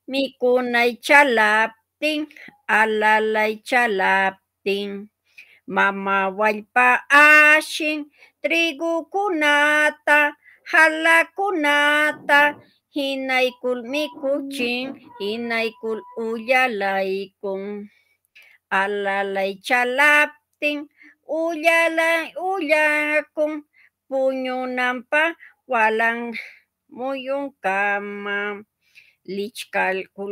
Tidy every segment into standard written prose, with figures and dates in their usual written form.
mikunay chalaptin, alalay chalaptin, mama wallpa ashin, trigukunata, halakunata, hinaykul mikuchin, hinaykul uyalaykun, alalay chalaptin, uyakun, puñunanpa walang muyunkama, lichkalkul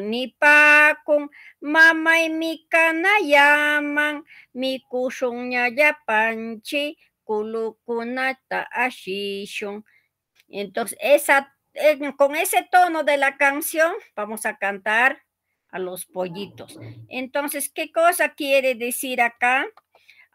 nipakun, mamay mikanayaman, mikushun ñallapanchik, kulukunata ashishun. Entonces, con ese tono de la canción vamos a cantar a los pollitos. Entonces, ¿qué cosa quiere decir acá?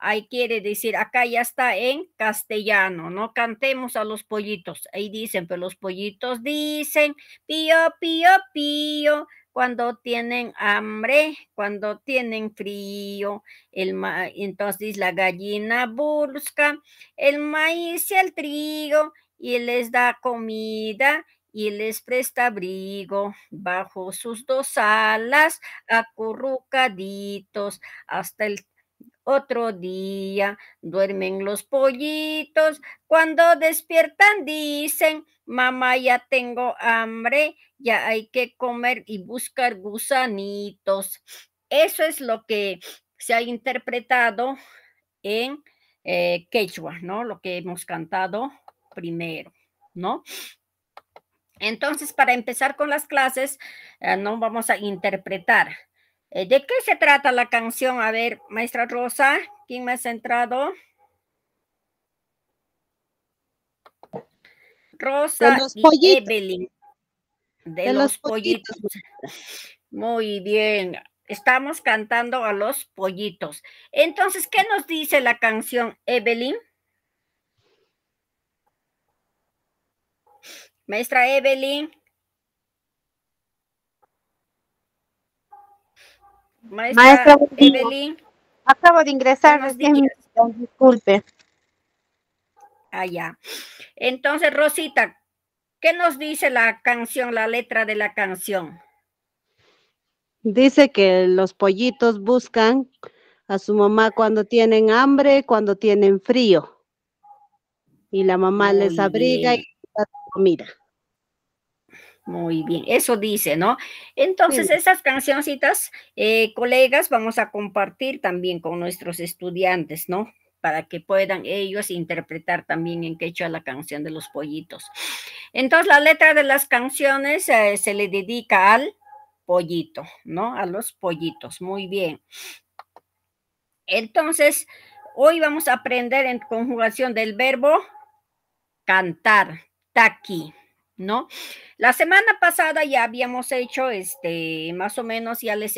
Ahí quiere decir, acá ya está en castellano, no cantemos a los pollitos. Ahí dicen, pero los pollitos dicen, pío, pío, pío, cuando tienen hambre, cuando tienen frío. Entonces la gallina busca el maíz y el trigo y les da comida y les presta abrigo bajo sus dos alas, acurrucaditos, hasta el otro día duermen los pollitos, cuando despiertan dicen, mamá ya tengo hambre, ya hay que comer y buscar gusanitos. Eso es lo que se ha interpretado en quechua, ¿no? Lo que hemos cantado primero, ¿no? Entonces, para empezar con las clases, no vamos a interpretar. ¿De qué se trata la canción? A ver, maestra Rosa, ¿quién me ha centrado? De Rosa los y pollitos. Evelyn, de De los los pollitos. pollitos. Muy bien, estamos cantando a los pollitos. Entonces, ¿qué nos dice la canción, Evelyn? Maestra Evelyn. Maestra, Maestra buen día. Evelyn, Acabo de ingresar buenos recién, días. disculpe. Allá. Entonces, Rosita, ¿qué nos dice la canción, la letra de la canción? Dice que los pollitos buscan a su mamá cuando tienen hambre, cuando tienen frío, y la mamá les Muy abriga y bien, les da comida. muy bien. Eso dice, ¿no? Sí, Entonces, esas cancioncitas, colegas, vamos a compartir también con nuestros estudiantes, ¿no? Para que puedan ellos interpretar también en quechua la canción de los pollitos. Entonces, la letra de las canciones se le dedica al pollito, ¿no? A los pollitos. Muy bien. Entonces, hoy vamos a aprender en conjugación del verbo cantar, taqui, ¿no? La semana pasada ya habíamos hecho, más o menos, yo les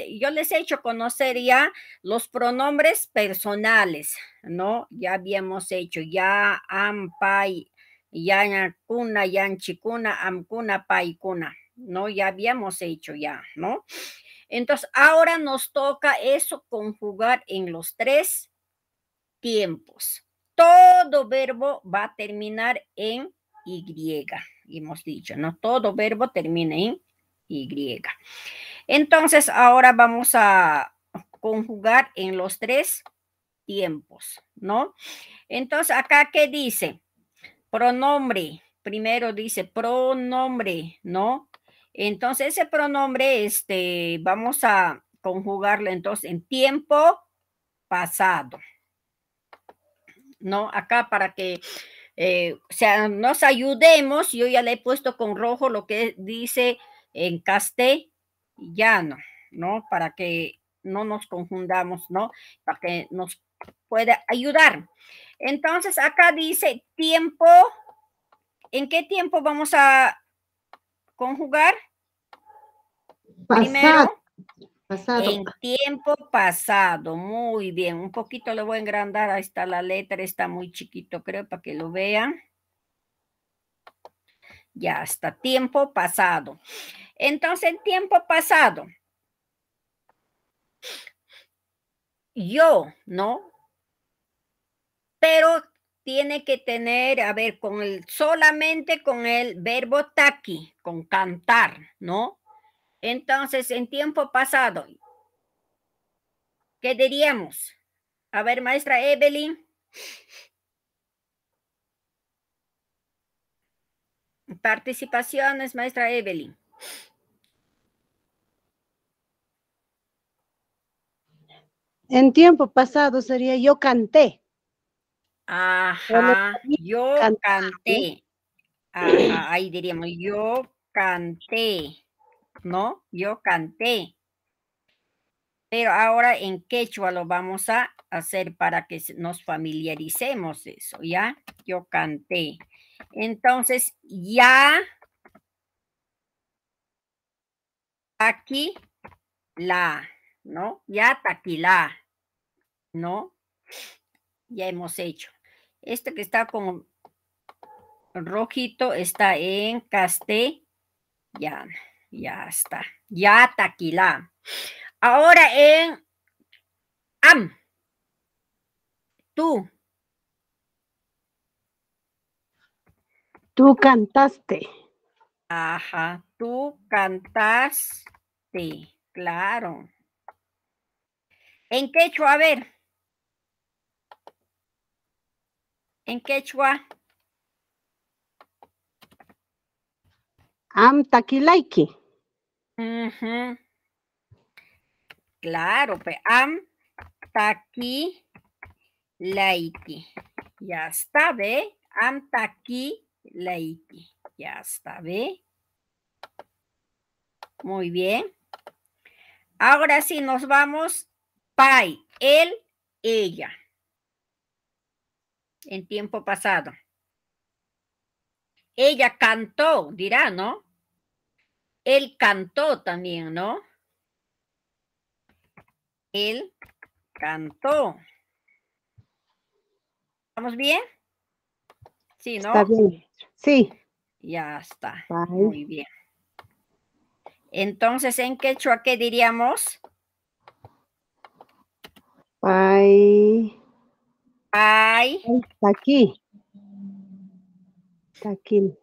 he hecho conocer ya los pronombres personales, ¿no? Ya habíamos hecho ya, am, pai, ya, cuna, yan, chicuna, am, cuna, pai, cuna, ¿no? Ya habíamos hecho ya, ¿no? Entonces, ahora nos toca eso conjugar en los tres tiempos. Todo verbo va a terminar en Y, hemos dicho, ¿no? Todo verbo termina en Y. Entonces, ahora vamos a conjugar en los tres tiempos, ¿no? Entonces, acá, ¿qué dice? Pronombre. Primero dice pronombre, ¿no? Entonces, ese pronombre, vamos a conjugarlo entonces en tiempo pasado, ¿no? Acá para que o sea, nos ayudemos, yo ya le he puesto con rojo lo que dice en castellano, ¿no? Para que no nos confundamos, ¿no? Para que nos pueda ayudar. Entonces, acá dice tiempo. ¿En qué tiempo vamos a conjugar? pasado, Primero, pasado. en tiempo pasado. Muy bien. Un poquito le voy a engrandar. Ahí está la letra. Está muy chiquito, creo, para que lo vean. Ya está, tiempo pasado. Entonces, en tiempo pasado, yo, ¿no? Pero tiene que tener, a ver, solamente con el verbo taki, con cantar, ¿no? Entonces, en tiempo pasado, ¿qué diríamos? A ver, maestra Evelyn. Participaciones, maestra Evelyn. En tiempo pasado sería yo canté. Ajá, yo Cantar, canté. Ajá, ahí diríamos, yo canté, ¿no? Yo canté. Pero ahora en quechua lo vamos a hacer para que nos familiaricemos eso, ¿ya? Yo canté. Entonces, ya aquí la, ¿no? Ya taquila, ¿no? Ya hemos hecho. Este que está como rojito está en castellano. Ya está. Ya taquila. Ahora en am. Tú. tú cantaste. Ajá. Tú cantaste. Claro. En quechua, a ver. En quechua. Am taquilaiki. Ujú. Claro, am taqui laiki. Ya está, ¿ve? Am taqui laiki. Ya está, ¿ve? Muy bien. Ahora sí nos vamos. Pai, él, ella. En tiempo pasado. Ella cantó, dirá, ¿no? Él cantó también, ¿no? Él cantó. ¿Estamos bien? Sí, Está ¿no? bien. Sí. Ya está. Pai. Muy bien. Entonces, en quechua, ¿qué diríamos? Pai. Pai. Está aquí. Está aquí.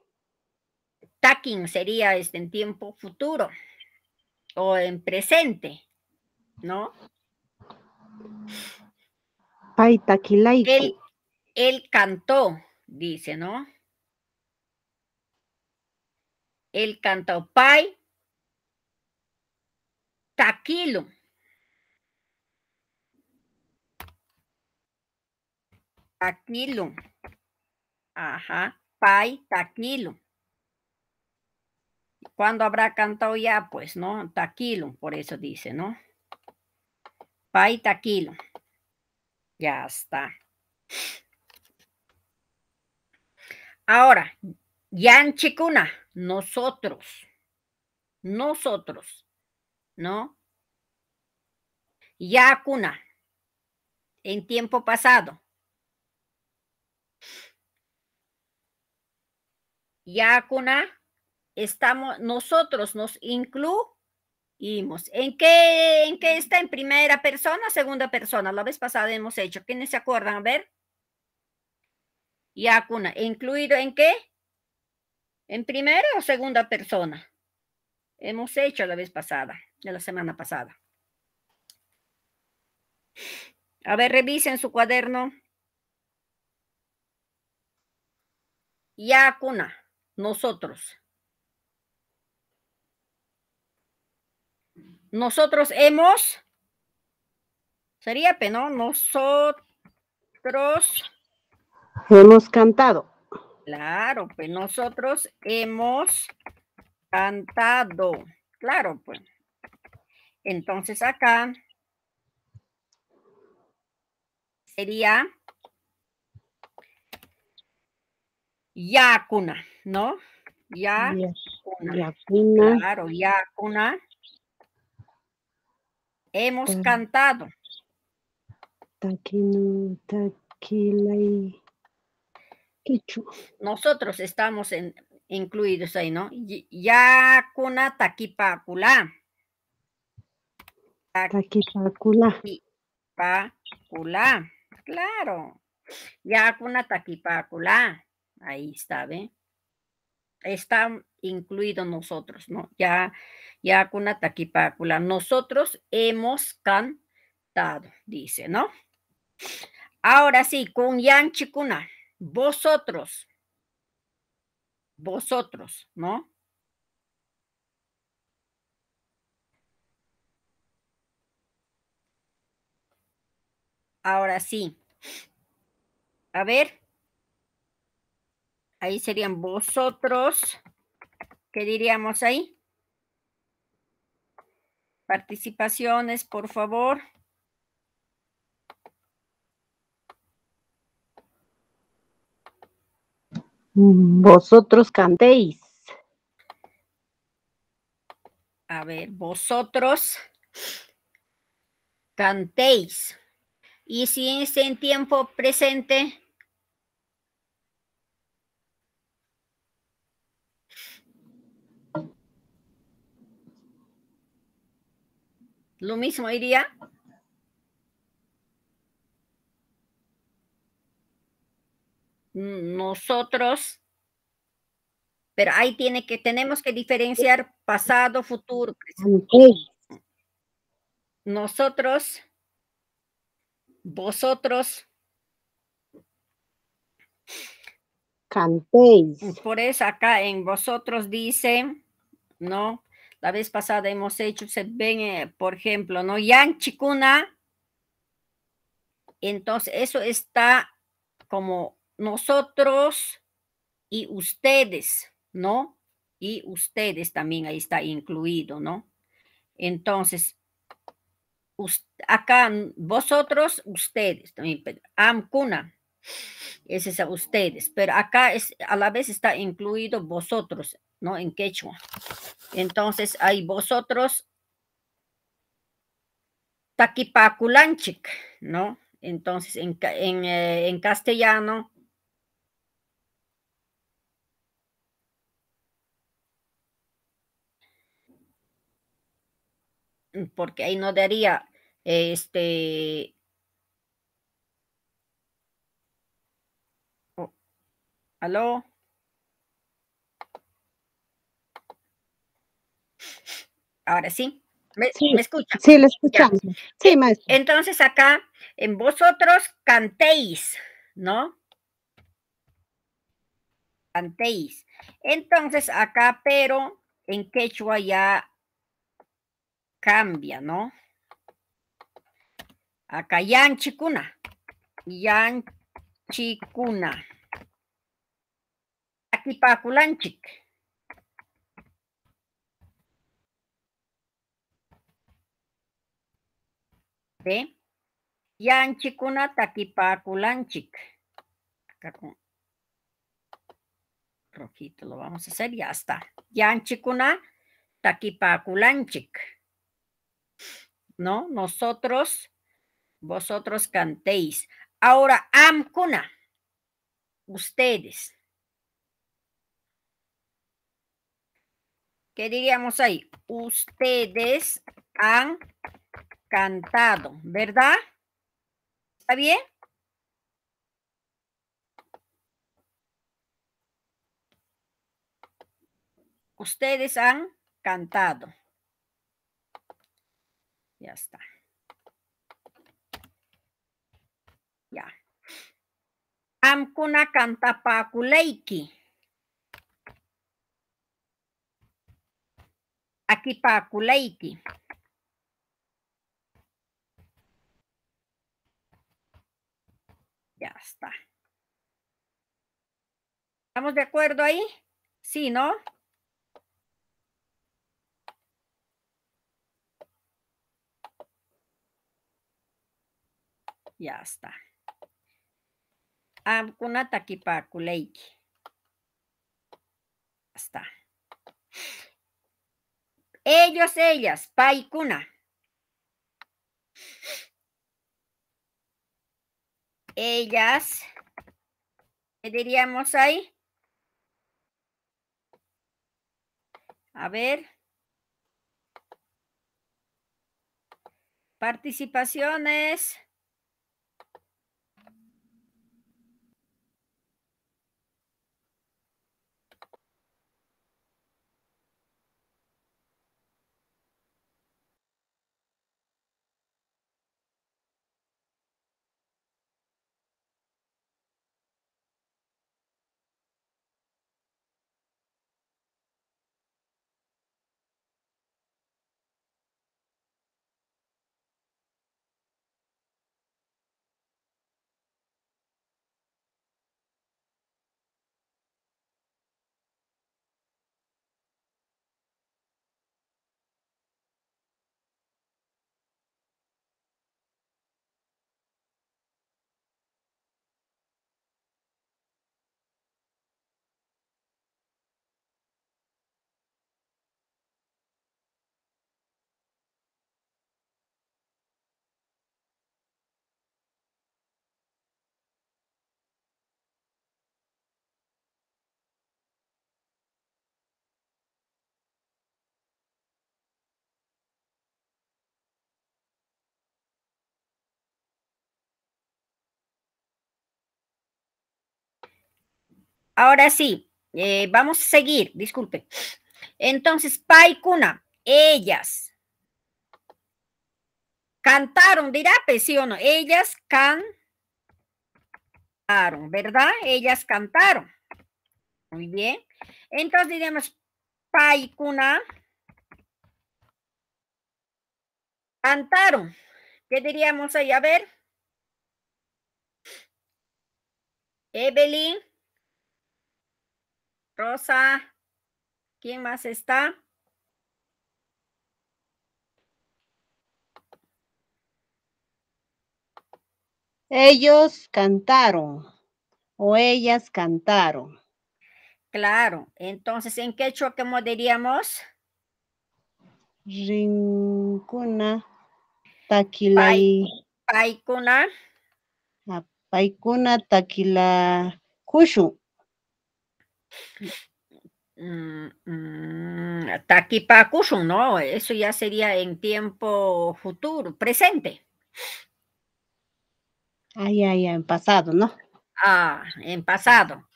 Taquín sería en tiempo futuro o en presente, ¿no? Pai taquilaiku. Él cantó, dice, ¿no? Él cantó. Pai. Taquilo. Taquilo. Ajá. Pai, taquilo. ¿Cuándo habrá cantado ya? Pues, ¿no? Taquilo, por eso dice, ¿no? Pai, taquilo. Ya está. Ahora, yanchikuna, nosotros. Nosotros, ¿no? Yakuna, en tiempo pasado. Yakuna, nosotros nos incluimos. ¿En qué está? ¿En primera persona, segunda persona? La vez pasada hemos hecho. ¿Quiénes se acuerdan? A ver. Yakuna, ¿incluido en qué? ¿En primera o segunda persona? Hemos hecho la vez pasada, de la semana pasada. A ver, revisen su cuaderno. Yakuna, nosotros. Nosotros hemos, sería, ¿no? Nosotros. Hemos cantado. Claro, pues nosotros hemos cantado. Claro, pues. Entonces acá sería yakuna, ¿no? Yakuna. Yakuna. Claro, yakuna. Hemos cantado. Taquino, taquilai. Quichu. Nosotros estamos incluidos ahí, ¿no? Yakuna taquipacula. Taquipacula. Taquipacula. Claro. Ya kuna takipakula. Ahí está, ¿ve? Está incluido nosotros, ¿no? Ya kuna takipakula. Nosotros hemos cantado, dice, ¿no? Ahora sí, con yanchikuna. Vosotros, ¿no? Ahora sí. A ver. Ahí serían vosotros. ¿Qué diríamos ahí? Participaciones, por favor. Vosotros cantéis. A ver, vosotros cantéis. Y si es en tiempo presente, lo mismo iría. Nosotros, pero ahí tenemos que diferenciar pasado, futuro, presente. Cantéis. Nosotros, vosotros. Cantéis. Por eso acá en vosotros dice, ¿no? La vez pasada hemos hecho, se ven, por ejemplo, ¿no? Yanchikuna. Entonces, eso está como nosotros y ustedes, ¿no? Y ustedes también ahí está incluido, ¿no? Entonces, acá vosotros, ustedes también, amcuna, ese es a ustedes, pero acá es a la vez está incluido vosotros, ¿no? En quechua. Entonces, hay vosotros, taquipaculanchic, ¿no? Entonces, en castellano, porque ahí no daría, oh, ¿aló? Ahora sí, ¿me Sí, escucha? sí, le Ya. escuchamos. Sí, maestro. Entonces acá, en vosotros cantéis, ¿no? Cantéis. Entonces acá, pero en quechua ya cambia, ¿no? Acá yanchikuna, yanchikuna. Aquí paculanchik. ¿Ve? Yanchikuna taquipaculanchik. Acá con rojito lo vamos a hacer, ya está. Yanchikuna taquipaculanchik. ¿No? Nosotros, vosotros cantéis. Ahora, amcuna, ustedes. ¿Qué diríamos ahí? Ustedes han cantado, ¿verdad? ¿Está bien? Ustedes han cantado. Ya está. Ya. Amkuna cantapaculeiki. Aquí paculeiki. Ya está. ¿Estamos de acuerdo ahí? Sí, ¿no? Ya está. Amkuna taquipaculeiki. Ya está. Ellos, ellas, paikuna. Ellas, ¿qué diríamos ahí? A ver. Participaciones. Ahora sí, vamos a seguir, disculpe. Entonces, paikuna, ellas cantaron, dirá, pues, sí o no, ellas cantaron, ¿verdad? Ellas cantaron. Muy bien. Entonces diríamos, paikuna cantaron. ¿Qué diríamos ahí? A ver. Evelyn, Rosa, ¿quién más está? Ellos cantaron o ellas cantaron. Claro. Entonces, ¿en quechua cómo diríamos? Rincuna, taquilay. Paikuna. Paikuna, taquila, kushu. Taquipacushun, ¿no? Eso ya sería en tiempo futuro, presente. En pasado, ¿no? Ah, en pasado.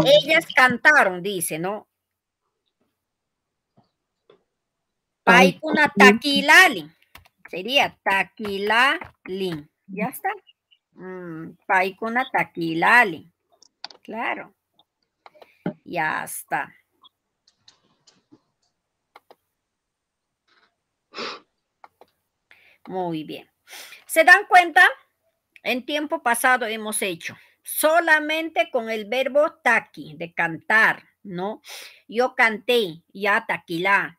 Ellas cantaron, dice, ¿no? Paikuna taquilali. Sería taquilalin. Ya está. Paikuna taquilali. Claro. Ya está. Muy bien. ¿Se dan cuenta? En tiempo pasado hemos hecho solamente con el verbo taqui, de cantar, ¿no? Yo canté, ya taquilá.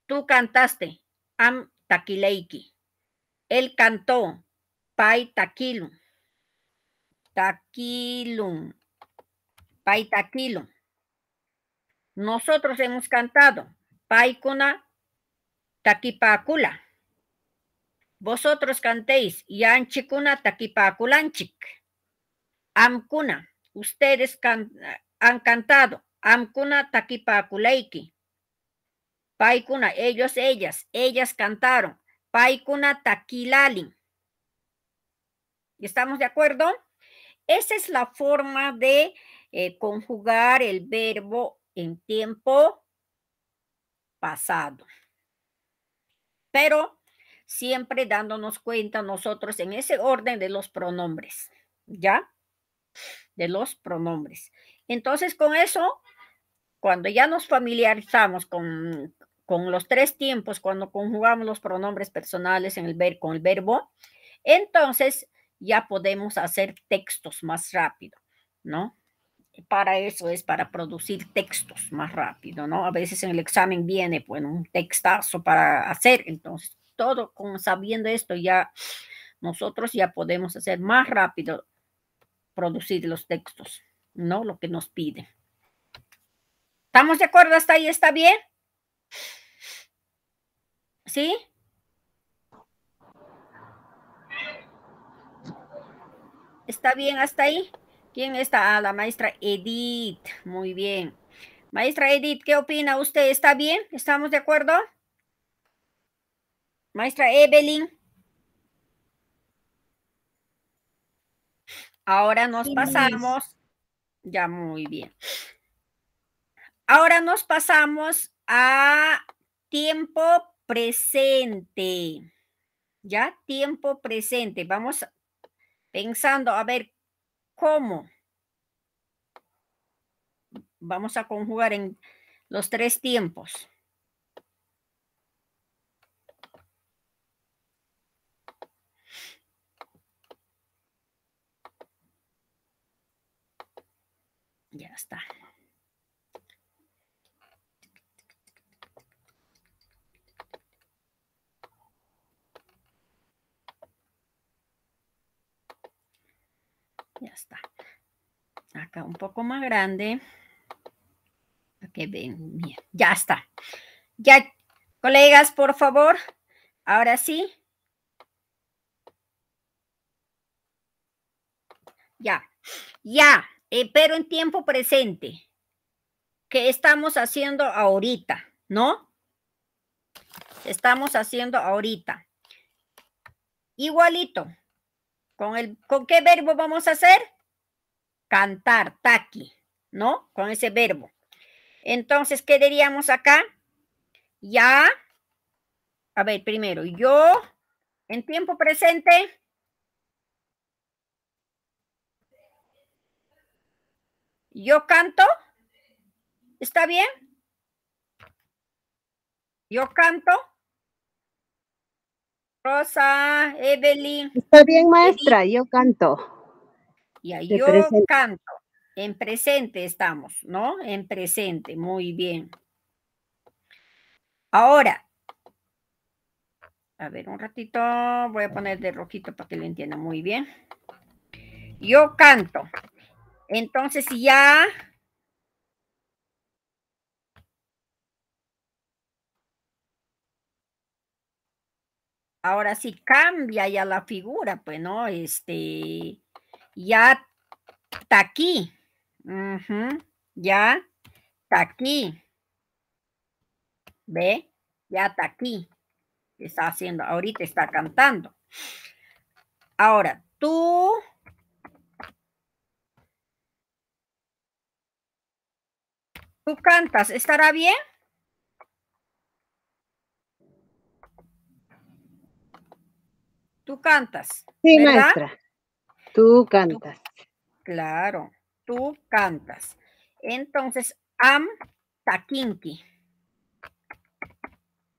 Tú cantaste, am taquileiki. Él cantó, pai taquilum. Taquilum. Pai taquilum. Nosotros hemos cantado, paikuna taquipacula. Vosotros cantéis, yanchikuna taquipaculanchik. Amkuna, ustedes han cantado, amkuna taquipaculeiki. Paikuna, ellos, ellas cantaron, paikuna taquilalin. ¿Estamos de acuerdo? Esa es la forma de conjugar el verbo en tiempo pasado. Pero siempre dándonos cuenta nosotros en ese orden de los pronombres, ¿ya? De los pronombres. Entonces, con eso, cuando ya nos familiarizamos con los tres tiempos, cuando conjugamos los pronombres personales en con el verbo, entonces ya podemos hacer textos más rápido, ¿no? Para eso es para producir textos más rápido, ¿no? A veces en el examen viene, bueno, un textazo para hacer, entonces todo con sabiendo esto ya nosotros ya podemos hacer más rápido producir los textos, ¿no? Lo que nos pide. ¿Estamos de acuerdo hasta ahí? ¿Está bien? ¿Sí? ¿Está bien hasta ahí? ¿Quién está? Ah, la maestra Edith. Muy bien. Maestra Edith, ¿qué opina usted? ¿Está bien? ¿Estamos de acuerdo? Maestra Evelyn. Ahora nos pasamos. Ya, muy bien. Ahora nos pasamos a tiempo presente. ¿Ya? Tiempo presente. Vamos pensando a ver cómo vamos a conjugar en los tres tiempos. Ya está. Ya está. Acá un poco más grande. Para que ven bien. Ya está. Ya, colegas, por favor. Ahora sí. Ya. Ya. Pero en tiempo presente. ¿Qué estamos haciendo ahorita? ¿No? Estamos haciendo ahorita. Igualito. ¿Con qué verbo vamos a hacer? cantar, taki, ¿no? Con ese verbo. Entonces, ¿qué diríamos acá? Ya, a ver, primero, yo, en tiempo presente, yo canto, ¿está bien? Yo canto. Rosa, Evelyn, Está bien, Edith, maestra, yo canto. ya, De yo presente. canto. En presente estamos, ¿no? En presente, muy bien. Ahora, a ver, un ratito, voy a poner de rojito para que lo entiendan muy bien. Yo canto. Entonces ya, ahora sí cambia ya la figura, pues, ¿no? Ya está aquí. Ya está aquí. ¿Ve? Ya está aquí. Está haciendo, ahorita está cantando. Ahora, tú cantas, ¿estará bien? Tú cantas, Sí, ¿verdad? maestra, tú cantas. Claro, tú cantas. Entonces, am takinki.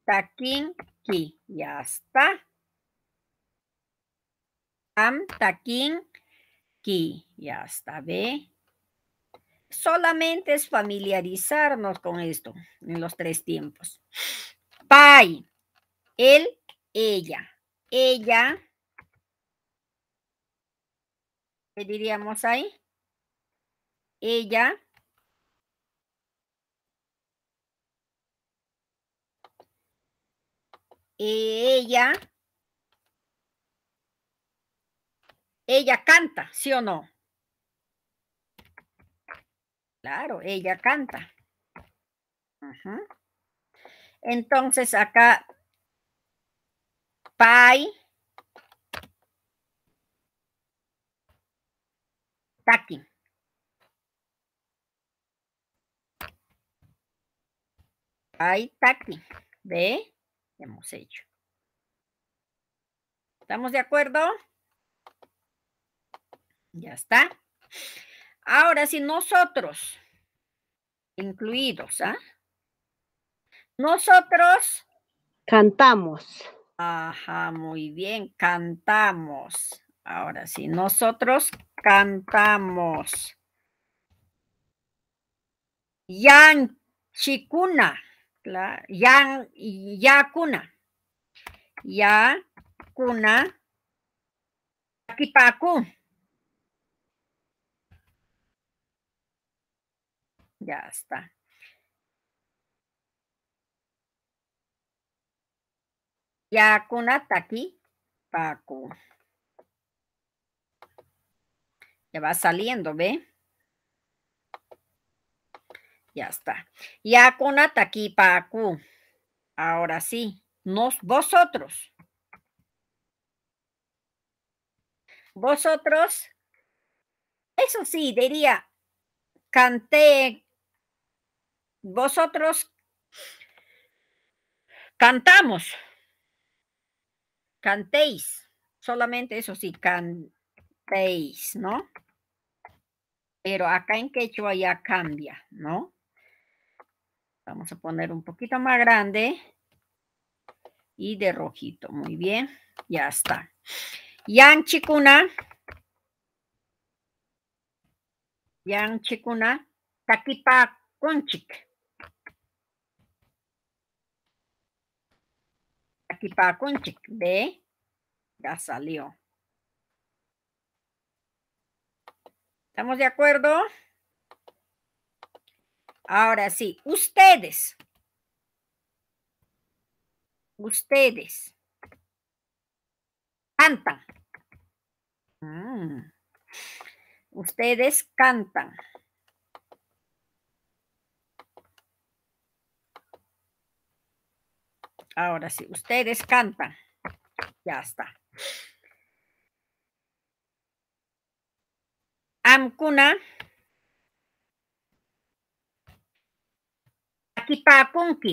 Takinki, ya está. Am takinki, ya está, ¿ve? Solamente es familiarizarnos con esto en los tres tiempos. Pai, él, ella. Ella, ¿qué diríamos ahí? Ella, ella canta, ¿sí o no? Claro, ella canta. Entonces acá, pai, taki. Pai, taki. ¿Ve? Hemos hecho. ¿Estamos de acuerdo? Ya está. Ahora sí, nosotros, incluidos, ¿ah? Nosotros, Cantamos. ajá, muy bien, cantamos. Ahora sí, nosotros cantamos. Yan chikuna, yan yakuna, yakuna, takipaku. Ya está. Yakuna takipaku. Ya va saliendo, ¿ve? Ya está. Yakuna takipaku. Ahora sí, vosotros. Vosotros, eso sí, diría, canté, vosotros cantamos, cantéis, solamente eso sí, cantéis, ¿no? Pero acá en quechua ya cambia, ¿no? Vamos a poner un poquito más grande y de rojito, muy bien, ya está. Yan chikuna, takipa kunchik. Takipa kunchik, ¿ve? Ya salió. ¿Estamos de acuerdo? Ahora sí, ustedes. Ustedes cantan. Ustedes cantan. Ahora sí, ustedes cantan. Ya está. Qamkuna takipakunki.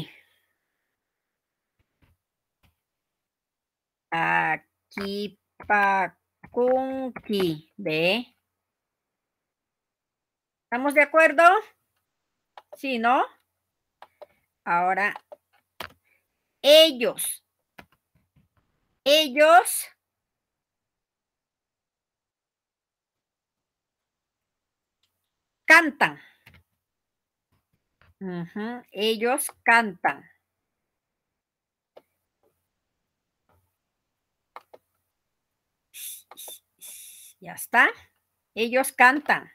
Takipakunki. ¿Ve? ¿Estamos de acuerdo? Sí, ¿no? Ahora, ellos cantan. Ellos cantan. Ya está. Ellos cantan.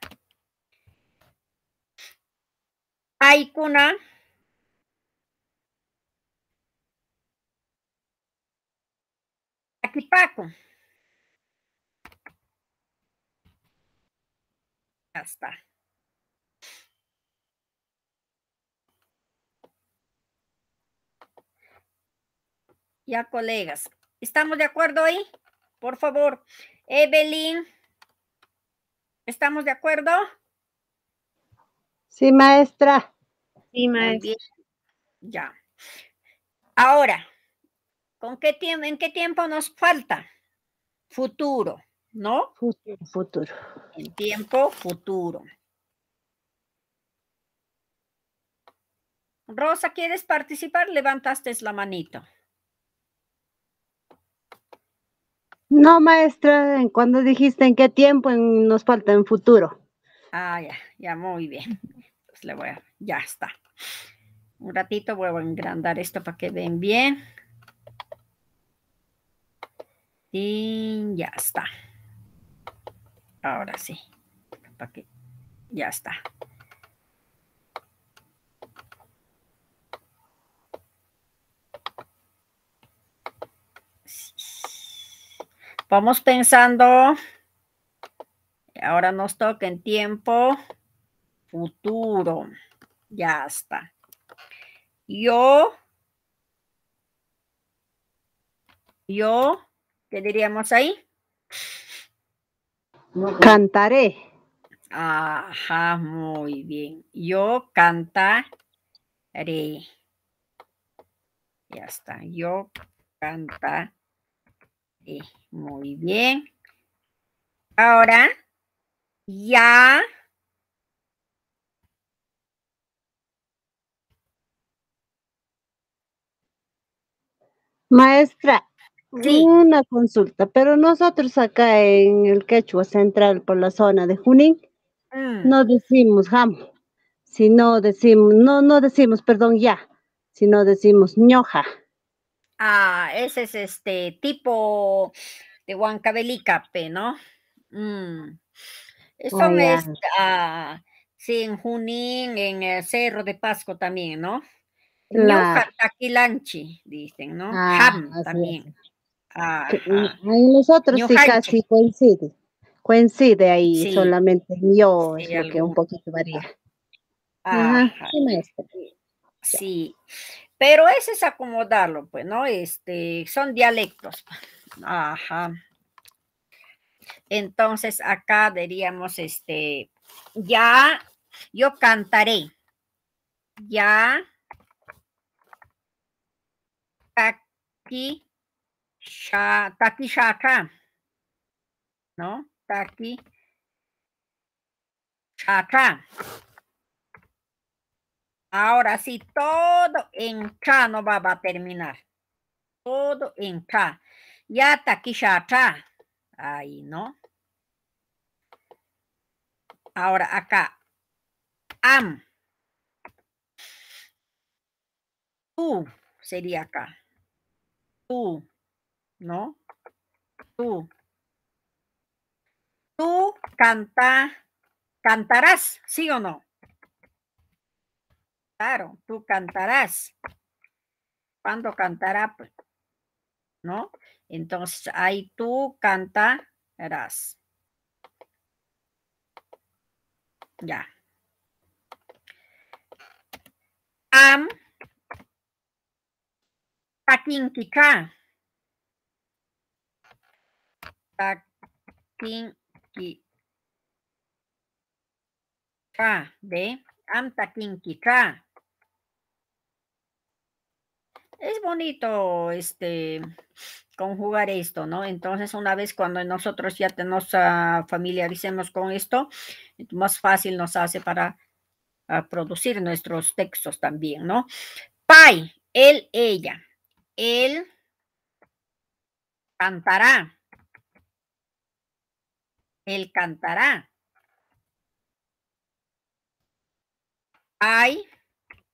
Paikuna takipaku. Ya está. Ya, colegas. ¿Estamos de acuerdo ahí? Por favor. Evelyn. ¿Estamos de acuerdo? Sí, maestra. Sí, Muy maestra. bien. Ya. Ahora, ¿en qué tiempo nos falta? Futuro, ¿no? Futuro. En tiempo futuro. Rosa, ¿quieres participar? Levantaste la manito. No, maestra, cuando dijiste en qué tiempo nos falta en futuro. Ah, ya, muy bien. Pues ya está. Un ratito voy a engrandar esto para que vean bien. Y ya está. Ahora sí. Para que ya está. Vamos pensando. Ahora nos toca en tiempo futuro. Ya está. ¿Qué diríamos ahí? Cantaré. Ajá, muy bien. Yo cantaré. Ya está. Yo cantaré. Muy bien. Ahora, ya. Maestra, Sí. una consulta, pero nosotros acá en el Quechua Central, por la zona de Junín, no decimos jam, sino decimos, no decimos, perdón, ya, sino decimos ñoja. Ese es tipo de Huancavelicape, ¿no? Ah, Son ya. sí, en Junín, en el Cerro de Pasco también, ¿no? Ñuja, Claro. taquilanchi, dicen, ¿no? Ah, Ham así es. también. Ajá. En nosotros sí Ñujanche, casi coincide. Coincide ahí sí, solamente yo es sí, lo que un algún. poquito varía. Ajá, Ajá. sí, maestra. Ya. Sí, pero ese es acomodarlo, pues, ¿no? Son dialectos. Ajá. Entonces acá diríamos, ya, yo cantaré. Ya, taki, taki shaka, ¿no? Taki shaka. Ahora sí, todo en cha no va a terminar. Todo en cha. Ya taki shaka. Ahí, ¿no? Ahora acá, am. Tú sería acá. Tú, ¿no? Tú. Tú cantarás, ¿sí o no? Claro, tú cantarás. ¿Cuándo cantará? Pues, ¿no? Entonces, ahí tú cantarás. Ya. Am, takinkicha. Takinkicha. Tra, ¿ve? Am takinki tra. Es bonito conjugar esto, ¿no? Entonces, una vez cuando nosotros ya nos familiaricemos con esto, más fácil nos hace para producir nuestros textos también, ¿no? Pai, él, ella. Él cantará. Él cantará. Ay,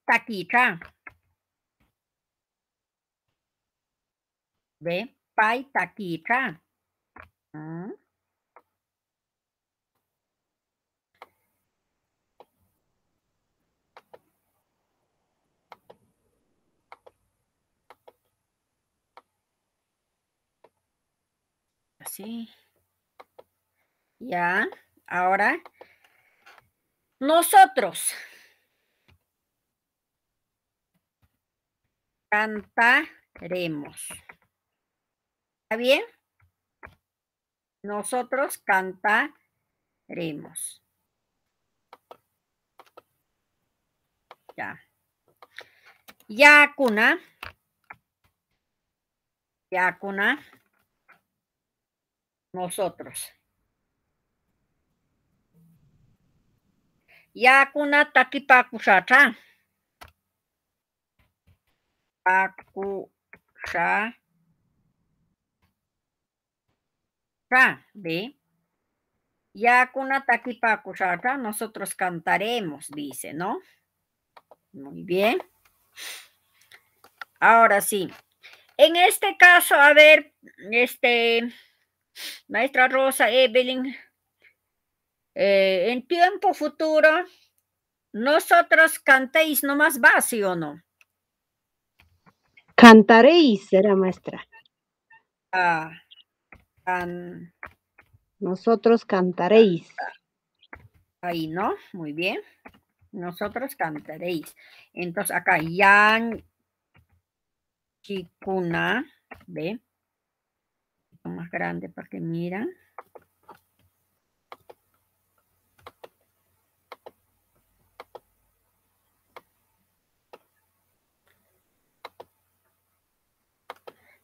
taquita. ¿Ve? Pai, taquita. Así. Ya. Ahora, nosotros cantaremos. ¿Está bien? Nosotros cantaremos. Ya. Yakuna. Yakuna. Nosotros. Yakuna takipakusata. Pakusha. ¿Ve? Yakuna takipakusata. Nosotros cantaremos, dice, ¿no? Muy bien. Ahora sí. En este caso, a ver, maestra Rosa, Evelyn, en tiempo futuro, nosotros cantéis nomás va, ¿sí o no? Cantaréis, será maestra. Nosotros cantaréis. Ahí, ¿no? Muy bien. Nosotros cantaréis. Entonces, acá, yan chikuna, ¿ve? Más grande para que miran.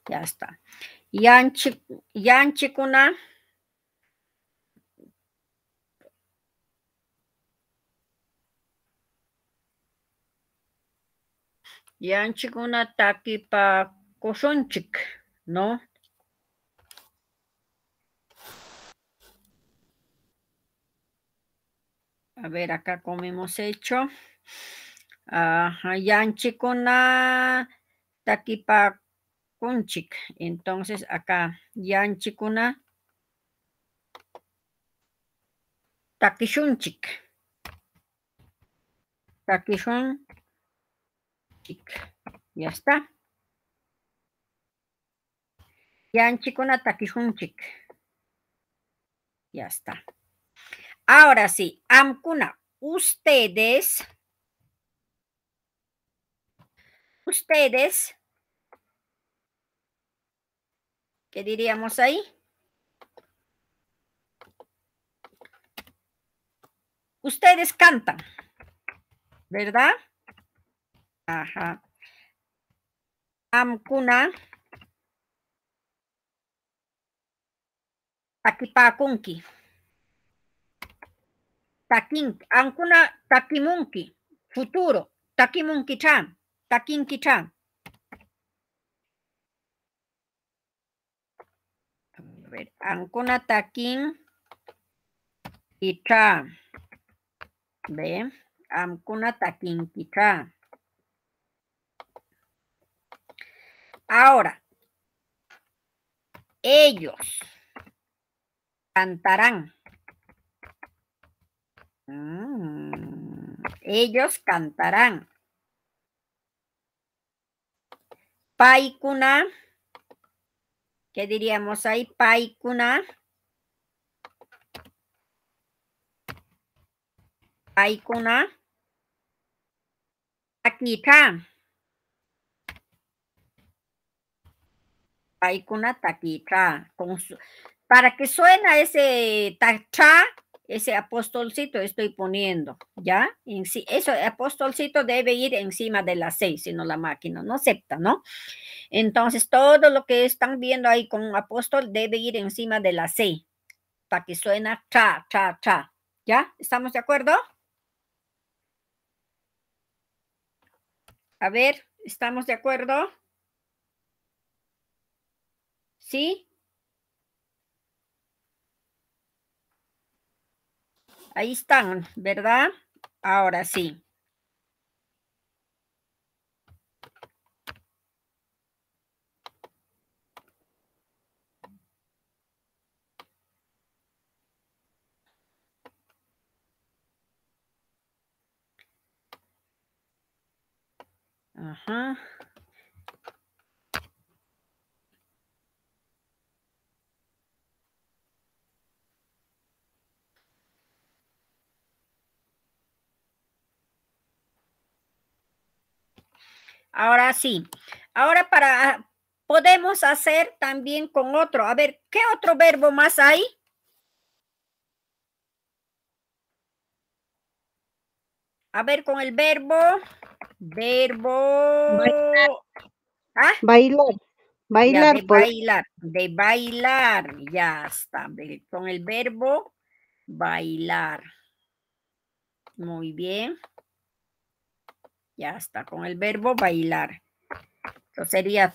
Ya está. Yan chikuna. Yan chikuna taki pa koshonchik, ¿no? A ver, acá como hemos hecho. Yanchikuna takipa kunchik. Entonces acá, yanchikuna takishunchik. Takishunchik. Ya está. Yanchikuna takishunchik. Ya está. Ahora sí, amkuna, ustedes, ¿qué diríamos ahí? Ustedes cantan, ¿verdad? Ajá. Amkuna, takipakunki. Amkuna takimunki, futuro, takimunki-chan, takinki-chan. A ver, amkuna takin y-chan. ¿Ve? Amkuna takinki-chan. Ahora, ellos cantarán. Ellos cantarán. Paikuna. ¿Qué diríamos ahí? Paikuna. Paikuna. Takita. Paikuna takita. Para que suena ese tacha, ese apóstolcito estoy poniendo, ¿ya? En sí, eso, el apóstolcito debe ir encima de la C, si no la máquina no acepta, ¿no? Entonces, todo lo que están viendo ahí con un apóstol debe ir encima de la C, para que suena cha, cha, cha. ¿Ya? ¿Estamos de acuerdo? A ver, ¿estamos de acuerdo? ¿Sí? Ahí están, ¿verdad? Ahora sí. Ajá. Ahora sí. Ahora podemos hacer también con otro. A ver, ¿qué otro verbo más hay? A ver, con el verbo. ¿Ah? Bailar. Ya, Bailar, de bailar. De bailar. Ya está. Con el verbo bailar. Muy bien. Ya está. Con el verbo bailar. Eso sería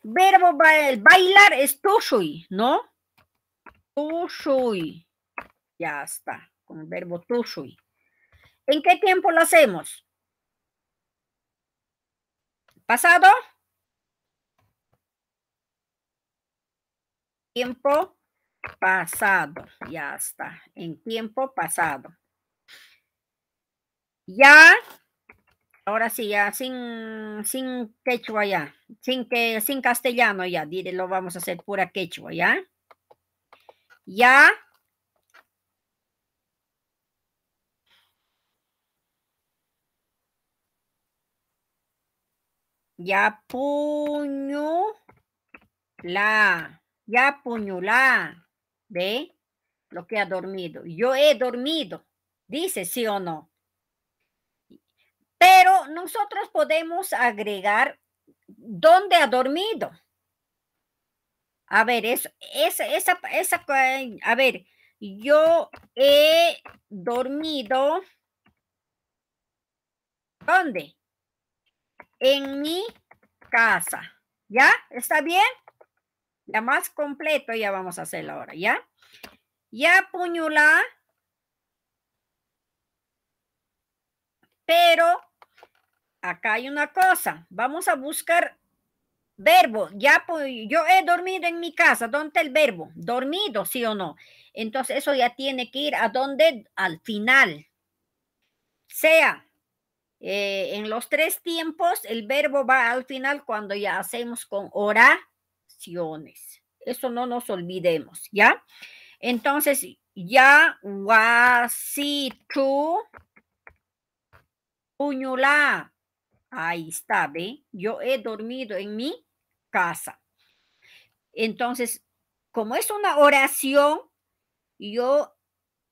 verbo bailar es tushui, ¿no? Tushui. Ya está. Con el verbo tushui. ¿En qué tiempo lo hacemos? ¿Pasado? Tiempo pasado. Ya está. En tiempo pasado. Ya. Ahora sí, ya sin quechua ya. Sin castellano ya. Lo vamos a hacer pura quechua, ¿ya? Ya. Ya puñula. ¿Ve? Lo que ha dormido. Yo he dormido. Dice sí o no. Pero nosotros podemos agregar dónde ha dormido. A ver, a ver, yo he dormido. ¿Dónde? En mi casa. ¿Ya? ¿Está bien? Ya más completo ya vamos a hacerlo ahora, ¿ya? Ya puñula. Pero acá hay una cosa. Vamos a buscar verbo. Ya, pues, yo he dormido en mi casa. ¿Dónde está el verbo? Dormido, ¿sí o no? Entonces eso ya tiene que ir a donde al final. Sea en los tres tiempos, el verbo va al final cuando ya hacemos con oraciones. Eso no nos olvidemos, ¿ya? Entonces, ya wasitu puñula. Ahí está, ¿ve? Yo he dormido en mi casa. Entonces, como es una oración, yo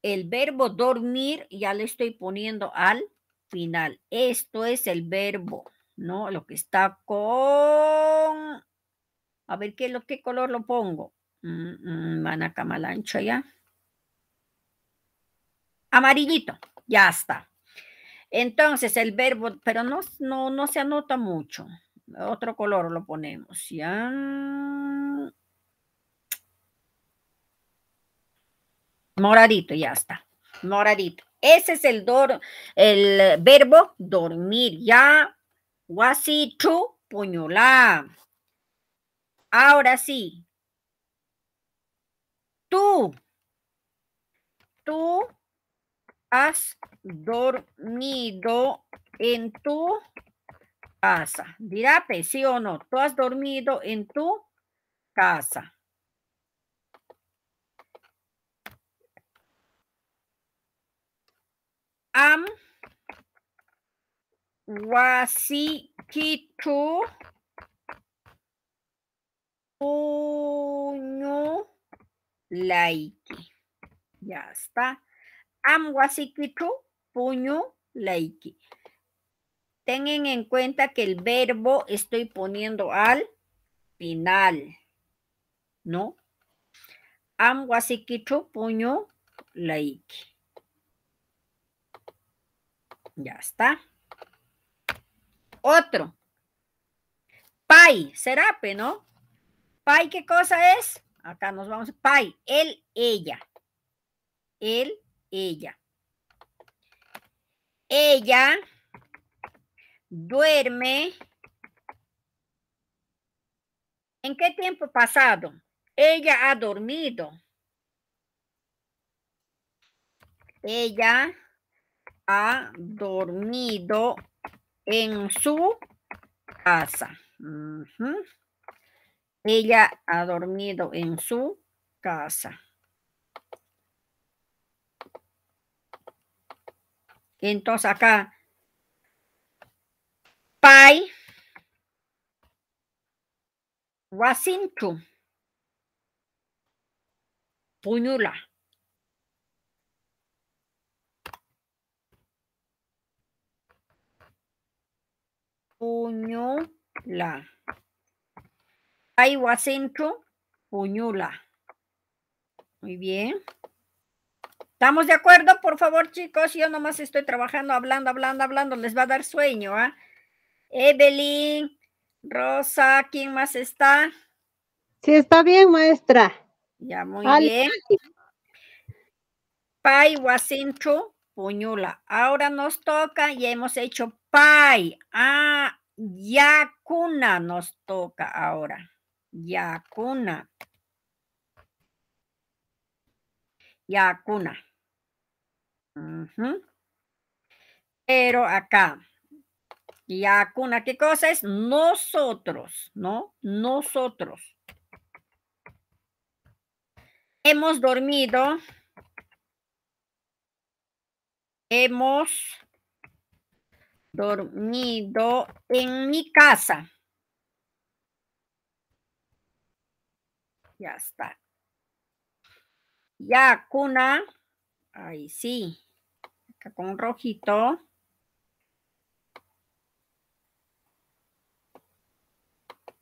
el verbo dormir ya le estoy poniendo al final. Esto es el verbo, ¿no? Lo que está con... A ver, ¿qué color lo pongo? Manacamalancho ya. Amarillito, ya está. Entonces el verbo, pero no se anota mucho. Otro color lo ponemos, ya. Moradito, ya está. Moradito. Ese es el verbo dormir. Ya. Wasitu puñolá. Ahora sí. Tú has dormido en tu casa. Dirá, sí o no. Tú has dormido en tu casa. Am wasikitu puño laiki. Ya está. Am wasikichu puñu laiki. Tengan en cuenta que el verbo estoy poniendo al final, ¿no? Am wasikichu puñu laiki. Ya está. Otro. Pai, serape, ¿no? Pai, ¿qué cosa es? Acá nos vamos. Pai, él, ella. Él, ella. Ella duerme. ¿En qué tiempo pasado? Ella ha dormido. Ella ha dormido en su casa. Ella ha dormido en su casa. Entonces acá, pai, wasinchu, puñula. Puñula. Pai, wasinchu, puñula. Muy bien. ¿Estamos de acuerdo? Por favor, chicos, yo nomás estoy trabajando, hablando. Les va a dar sueño, ¿ah? Evelyn, Rosa, ¿quién más está? Sí, está bien, maestra. Ya, muy bien. Pai, wasinchu, puñula. Ahora nos toca, ya hemos hecho pai. Ah, yakuna nos toca ahora. Yakuna. Yakuna. Pero acá, yakuna, ¿qué cosa es? Nosotros, ¿no? Nosotros. Hemos dormido. Hemos dormido en mi casa. Ya está. Yakuna. Ahí sí. Acá con rojito.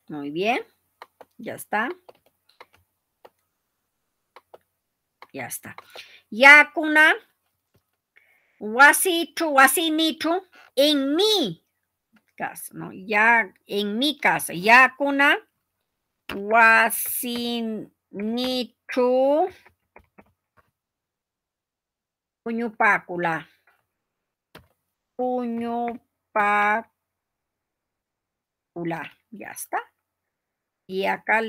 Muy bien. Ya está. Ya está. Yakuna. Wasichu, wasinichu. En mi casa, ¿no? Ya en mi casa. Yakuna. Wasinichu. Puñupácula. Puñupácula. Ya está. Y acá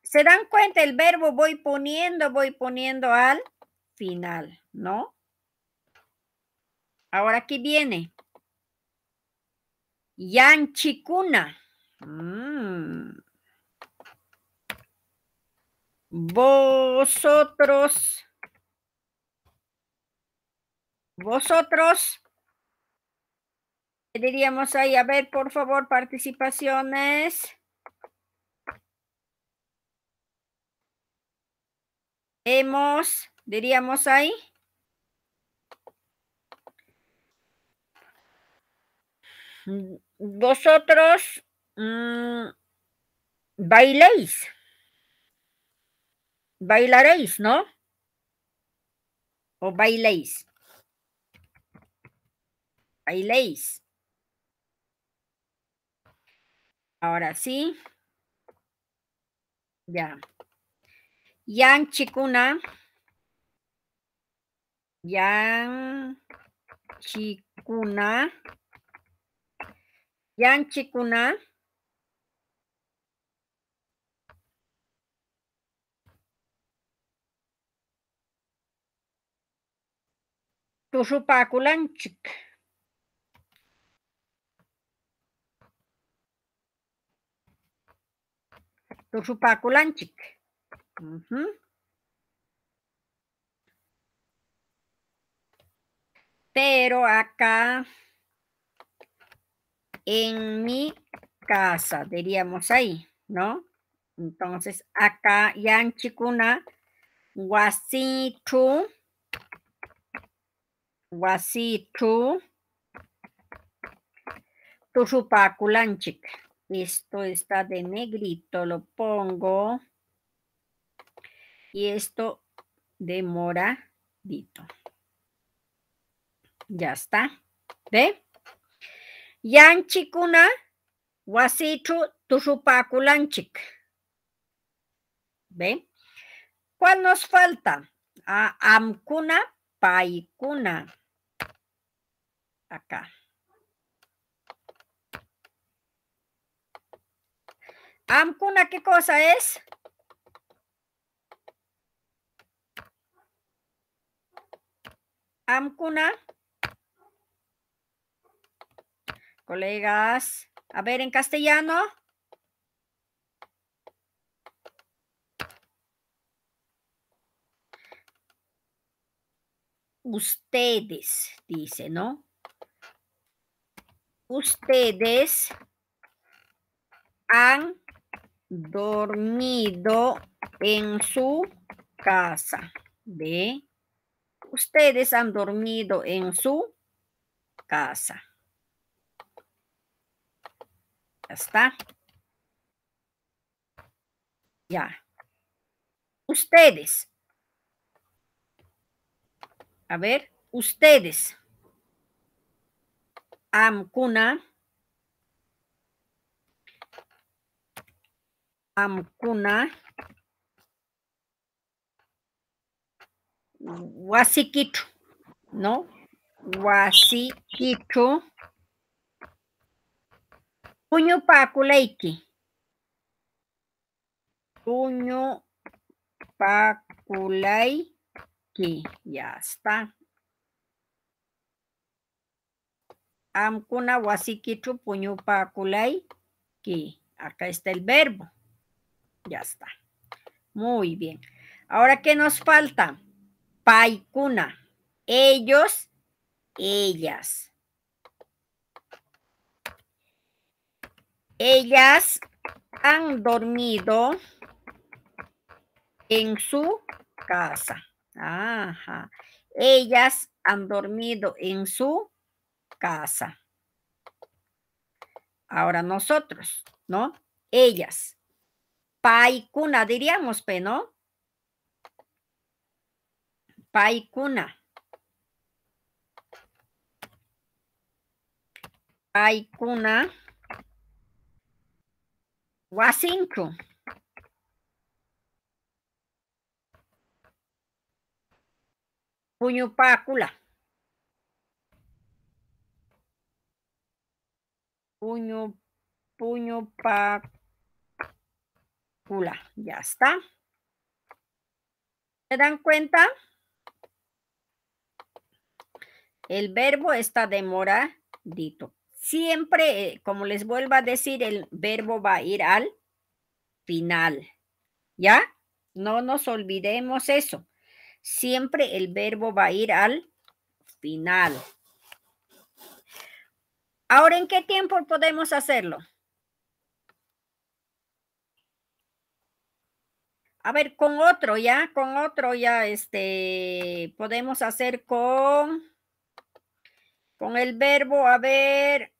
¿se dan cuenta? El verbo voy poniendo al final, ¿no? Ahora aquí viene. Yanchikuna. Vosotros. ¿Qué diríamos ahí? A ver, por favor, participaciones. Diríamos ahí. Vosotros bailaréis, ¿no? O bailéis. Ahora sí. Ya. Yanchikuna. Yanchikuna. Tushupakulanchik. Tushupakulanchik. Pero acá en mi casa, diríamos ahí, ¿no? Entonces, acá yanchikuna, wasichu, wasichu turupakulanchik. Esto está de negrito, lo pongo. Y esto de moradito. Ya está. ¿Ve? Yanchikuna wasichu turupakulanchik. ¿Ve? ¿Cuál nos falta? Amkuna, paikuna. Acá. Amkuna, ¿qué cosa es? Amkuna. Colegas, a ver en castellano. Ustedes, dice, ¿no? Ustedes han dormido en su casa. ¿Ve? Ustedes han dormido en su casa. Ya está. Ya. Ustedes. A ver, ustedes. Amkuna. Amkuna. Wasikitu, ¿no? Wasikitu. Puño pakuleiki. Puño pakuleiki. Ya está. Amkuna wasikitu puño pakuleiki. Acá está el verbo. Ya está. Muy bien. Ahora, ¿qué nos falta? Paikuna. Ellos, ellas. Ellas han dormido en su casa. Ajá. Ellas han dormido en su casa. Ahora nosotros, ¿no? Ellas. Paikuna diríamos, ¿no? Paikuna. Paikuna. Wasinku. Puñupakula. Puñupakula. Ya está. ¿Se dan cuenta? El verbo está demoradito. Siempre, como les vuelvo a decir, el verbo va a ir al final. ¿Ya? No nos olvidemos eso. Siempre el verbo va a ir al final. Ahora, ¿en qué tiempo podemos hacerlo? A ver, con otro ya, podemos hacer con el verbo, a ver.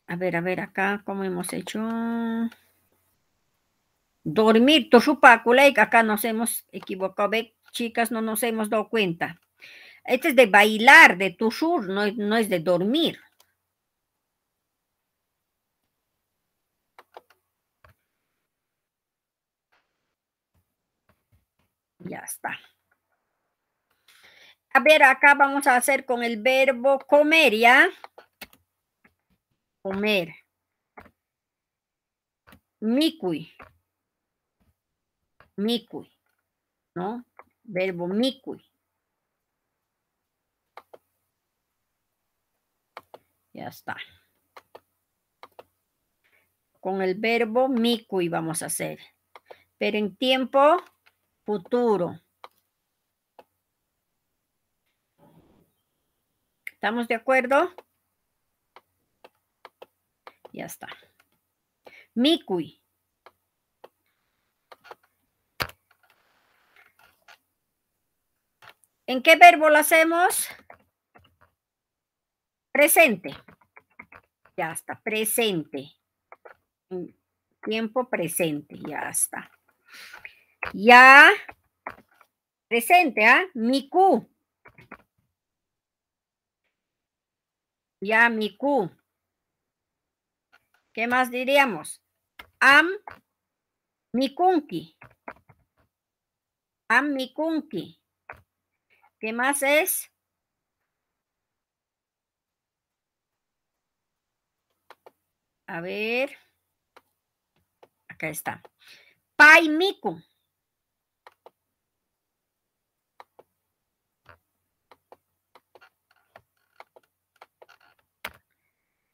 A ver, acá, ¿cómo hemos hecho? Dormir, acá nos hemos equivocado, ¿ve? Chicas, no nos hemos dado cuenta. Este es de bailar, de tushur, no es de dormir. Ya está. A ver, acá vamos a hacer con el verbo comer, ¿ya? Comer. Mikui. Mikui, ¿no? Verbo mikui. Ya está. Con el verbo mikui vamos a hacer. Pero en tiempo futuro. ¿Estamos de acuerdo? Ya está. Mikui. ¿En qué verbo lo hacemos? Presente. Ya está, presente. Tiempo presente, ya está. Ya, presente, ¿ah? Miku. Ya, miku. ¿Qué más diríamos? Am mikunki. Am mikunki. ¿Qué más es? A ver. Acá está. Pai miku.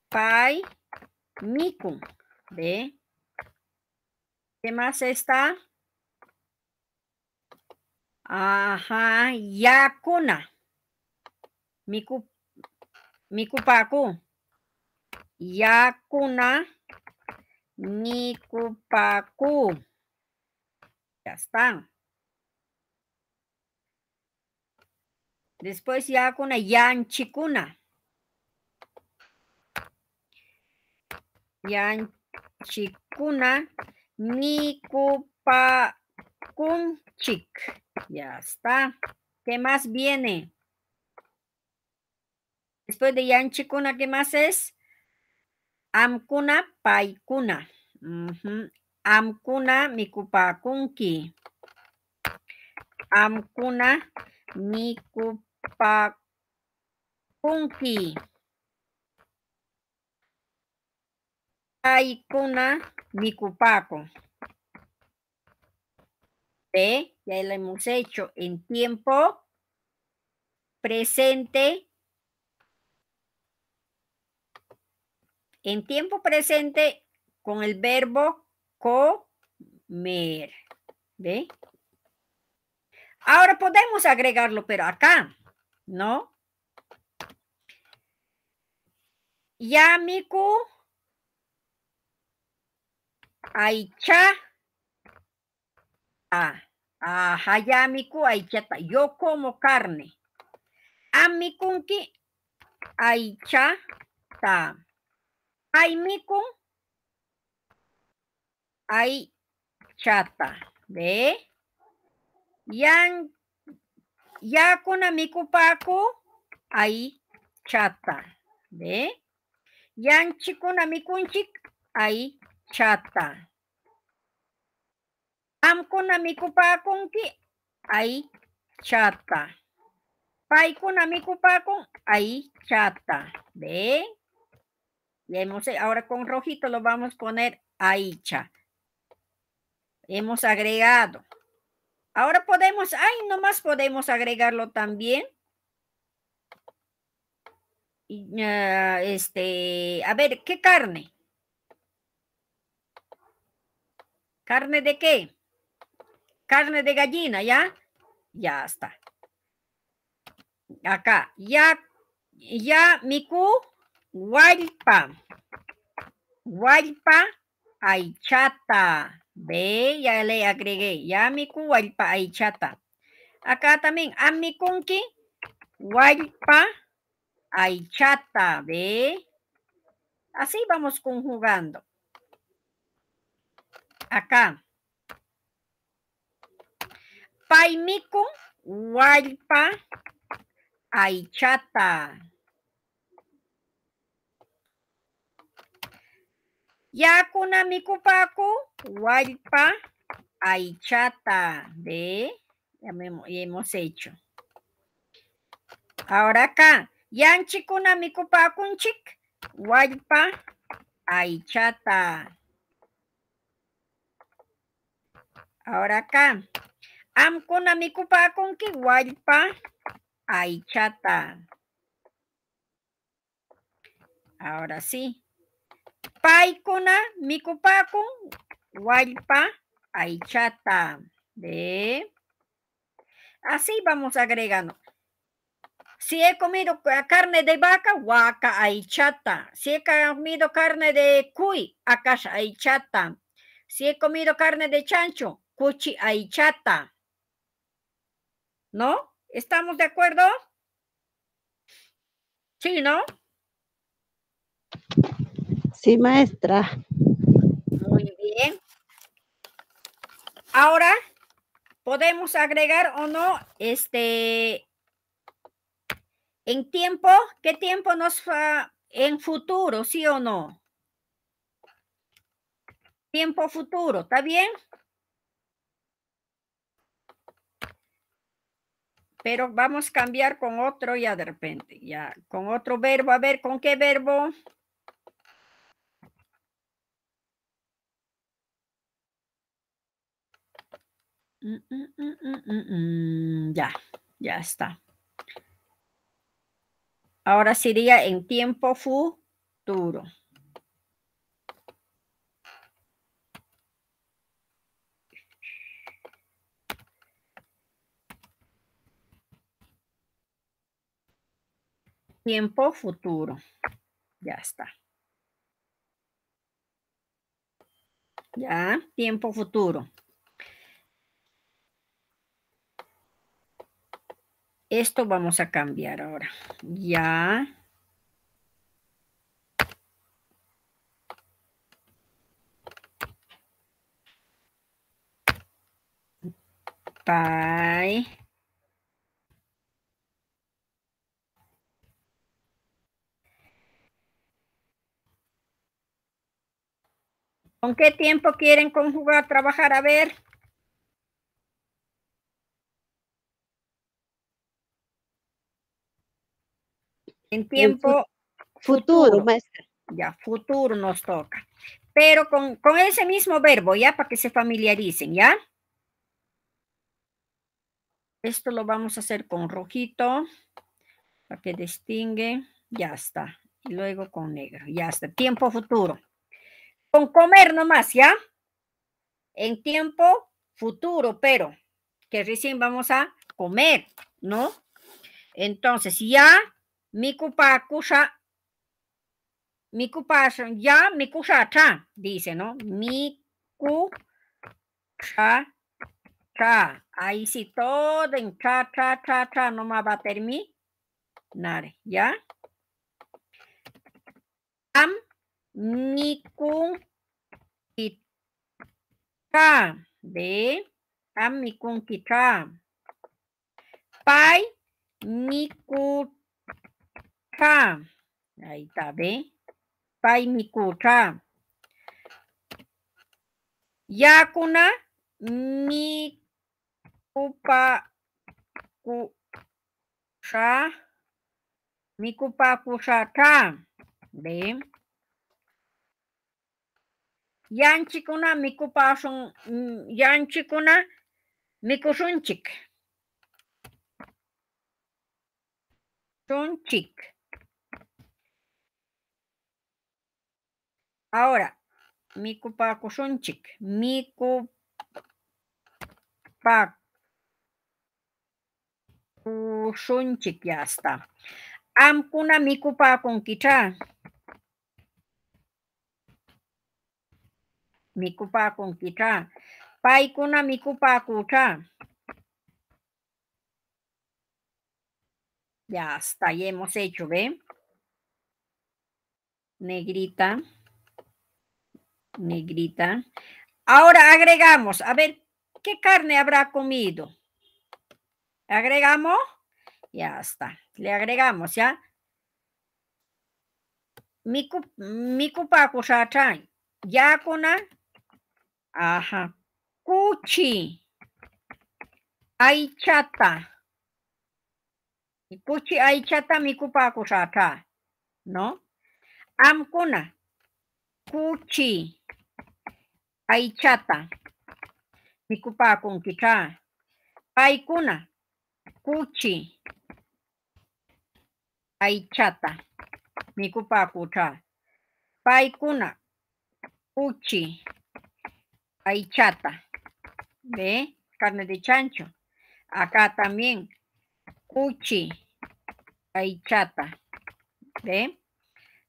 Pai miku. ¿Ve? ¿Qué más está? Ajá, yakuna. Mikupaku. Yakuna. Mikupaku. Ya está. Después yakuna, yanchikuna. Yanchikuna. Mikupakunchik. Ya está. ¿Qué más viene? Después de yanchikuna, ¿qué más es? Amkuna, paikuna. Amkuna, mikupakunki. Amkuna, mikupakunki. Paikuna, mikupaku. ¿Ve? Ya lo hemos hecho en tiempo presente. En tiempo presente con el verbo comer. ¿Ve? Ahora podemos agregarlo, pero acá, ¿no? Yamiku aicha. Hayamiku aichata. Yo como carne. Amikunki aichata. Aimiku aichata. ¿Ve? Yakuna mikupaku aichata. ¿Ve? Yanchikuna mikunchik aichata. Amkuna mikupakunki aichata. Paikuna mikupakun aichata. ¿Ve? Ya ahora con rojito lo vamos a poner aicha. Hemos agregado. Ahora podemos, nomás podemos agregarlo también. A ver, ¿qué carne? ¿Carne de qué? Carne de gallina, ¿ya? Ya está. Acá, ya miku, hualpa. Hualpa, aichata. Ve, ya le agregué. Ya miku, hualpa, aichata. Acá también, amikunki, hualpa, aichata. Ve. Así vamos conjugando. Acá. Paimiku, hualpa, aichata. Yakuna mikupaku, hualpa, aichata. ¿Ve? Ya hemos hecho. Ahora acá. Yanchikuna mikupakunchik, hualpa, aichata. Ahora acá. Amkuna mikupakunki, hualpa, aichata. Ahora sí. Paikuna mikupakun, hualpa, aichata. ¿Ve? Así vamos agregando. Si he comido carne de vaca, huaca aichata. Si he comido carne de cuy, akasha aichata. Si he comido carne de chancho, cuchi aichata. ¿No? ¿Estamos de acuerdo? Sí, ¿no? Sí, maestra. Muy bien. Ahora, ¿podemos agregar o no en tiempo? ¿Qué tiempo nos va en futuro, sí o no? Tiempo futuro, ¿está bien? Pero vamos a cambiar con otro ya de repente, ya con otro verbo. A ver, ¿con qué verbo? Ya está. Ahora sería en tiempo futuro. Tiempo futuro. Ya está. Ya, tiempo futuro. Esto vamos a cambiar ahora. Ya. Bye. ¿Con qué tiempo quieren conjugar, trabajar? A ver. En tiempo Futuro, futuro. maestra. Ya, futuro nos toca. Pero con ese mismo verbo, ya, para que se familiaricen, ¿ya? Esto lo vamos a hacer con rojito, para que distingue. Ya está. Y luego con negro. Ya está. Tiempo futuro. Con comer nomás, ¿ya? En tiempo futuro, pero que recién vamos a comer, ¿no? Entonces, ya, mi kupakusha, ya, mi kusha, dice, ¿no? Mi kusha, ahí sí, todo en cha, no más va a terminar, ¿ya? Am, mi kunkita, de, am, mi kunkita, pai, mi kucha, ahí está, ¿ve? Pai mi kucha. Yakuna mi kupa kusha, mi kupa kushata. ¿Ve? Yanchikuna mi kupa son, yanchikuna mi kushunchik. Sunchik. Ahora, mi kupa kushunchik. Mi kupa kushunchik, ya está. Amkuna mi kupa kunkicha. Mi kupa kunkicha. Paikuna mi kupa kucha. Ya está, ya hemos hecho, ¿ve? Negrita, negrita. Ahora agregamos, a ver, ¿qué carne habrá comido? ¿Agregamos? Ya está, le agregamos, ¿ya? Miku paku shachan. Yakuna, ajá. Cuchi, aichata. Cuchi aichata miku paku shacha, ¿no? Amkuna, cuchi, aichata. Miku paku kicha. Paikuna, cuchi, aichata. Mikupakucha. Paikuna, cuchi, aichata. ¿Ve? Carne de chancho. Acá también, cuchi, aichata. ¿Ve?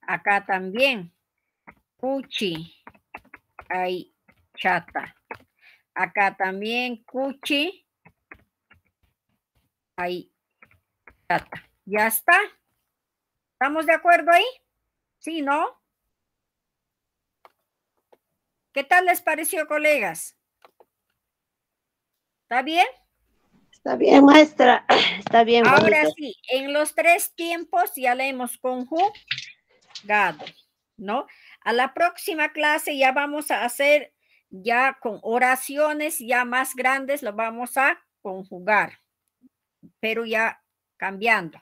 Acá también, cuchi, aichata. Acá también, cuchi, Ahí. Ya está. ¿Estamos de acuerdo ahí? ¿Sí, no? ¿Qué tal les pareció, colegas? ¿Está bien? Está bien, maestra. Está bien, Ahora bonito. sí, en los 3 tiempos ya le hemos conjugado, ¿no? A la próxima clase ya vamos a hacer ya con oraciones ya más grandes, lo vamos a conjugar, pero ya cambiando.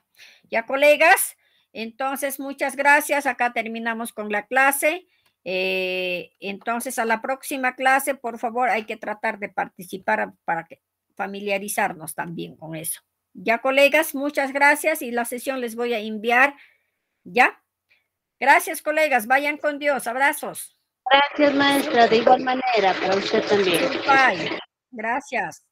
Ya, colegas, entonces muchas gracias. Acá terminamos con la clase. Entonces, a la próxima clase, por favor, hay que tratar de participar para familiarizarnos también con eso. Ya, colegas, muchas gracias y la sesión les voy a enviar. ¿Ya? Gracias, colegas. Vayan con Dios. Abrazos. Gracias, maestra. De igual manera, para usted también. Bye. Gracias.